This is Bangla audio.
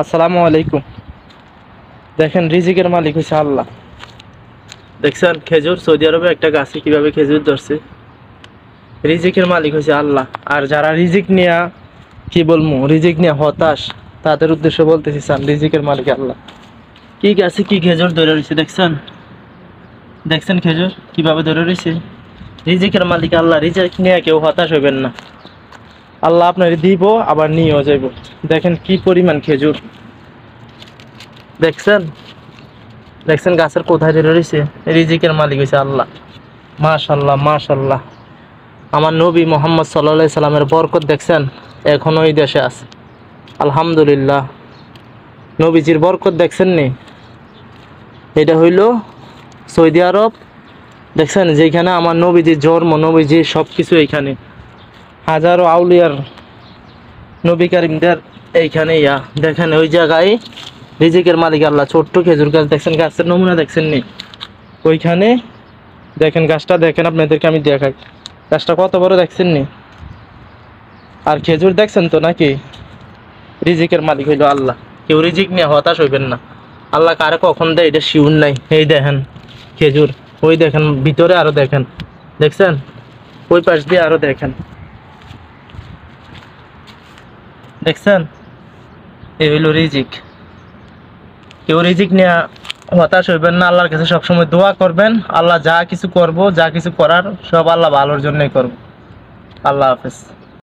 আসসালামু আলাইকুম। দেখেন রিজিকের মালিক হচ্ছে আল্লাহ। দেখছেন খেজুর, সৌদি আরবে একটা গাছে কিভাবে খেজুর ধরছে। রিজিকের মালিক হচ্ছে আল্লাহ। আর যারা রিজিক নিয়ে কি বলবো, রিজিক নিয়ে হতাশ, তাদের উদ্দেশ্যে বলতেছি স্যার, রিজিকের মালিক আল্লাহ। কি গাছে কি খেজুর ধরে রয়েছে দেখছেন, দেখছেন খেজুর কিভাবে ধরে রয়েছে। রিজিকের মালিক আল্লাহ, রিজিক নিয়ে কেউ হতাশ হইবেন না। আল্লাহ আপনার দিব, আবার নিয়েও যাইব। দেখেন কি পরিমাণ খেজুর, দেখছেন, দেখছেন গাছের কোথায় ধরে রয়েছে। রিজিকের মালিক হয়েছে আল্লাহ। মাশাল্লাহ মাশাল্লাহ। আমার নবী মোহাম্মদ সাল্লাল্লাহু সাল্লামের বরকত দেখছেন, এখনো এই দেশে আছে। আলহামদুলিল্লাহ। নবীজির বরকত দেখছেন নি, এটা হইল সৌদি আরব। দেখছেন যেখানে আমার নবীজির জন্ম, নবীজির সব কিছু এইখানে। হাজারো আউলিয়ার, নবী কারিমদের এইখানে ইয়া। দেখেন ওই জায়গায় রিজিকের মালিক আল্লাহ। ছোট্ট খেজুর গাছ দেখছেন, গাছের নমুনা দেখছেন নি ওইখানে। দেখেন গাছটা, দেখেন আপনাদেরকে আমি দেখাই, গাছটা কত বড় দেখছেন নি। আর খেজুর দেখছেন তো নাকি। রিজিকের মালিক হইল আল্লাহ। কেউ রিজিক নিয়ে হতাশ হইবেন না। আল্লাহ কারে কখন দেয় এটা শিউর নাই। এই দেখেন খেজুর, ওই দেখেন ভিতরে আরো দেখেন, দেখছেন ওই পাশ দিয়ে আরো দেখেন, দেখছেন। এই হইল রিজিক। কেউ রিজিক নিয়ে হতাশ হইবেন না। আল্লাহর কাছে সবসময় দোয়া করবেন। আল্লাহ যা কিছু করব, যা কিছু করার সব আল্লাহ ভালোর জন্যই করব। আল্লাহ হাফেজ।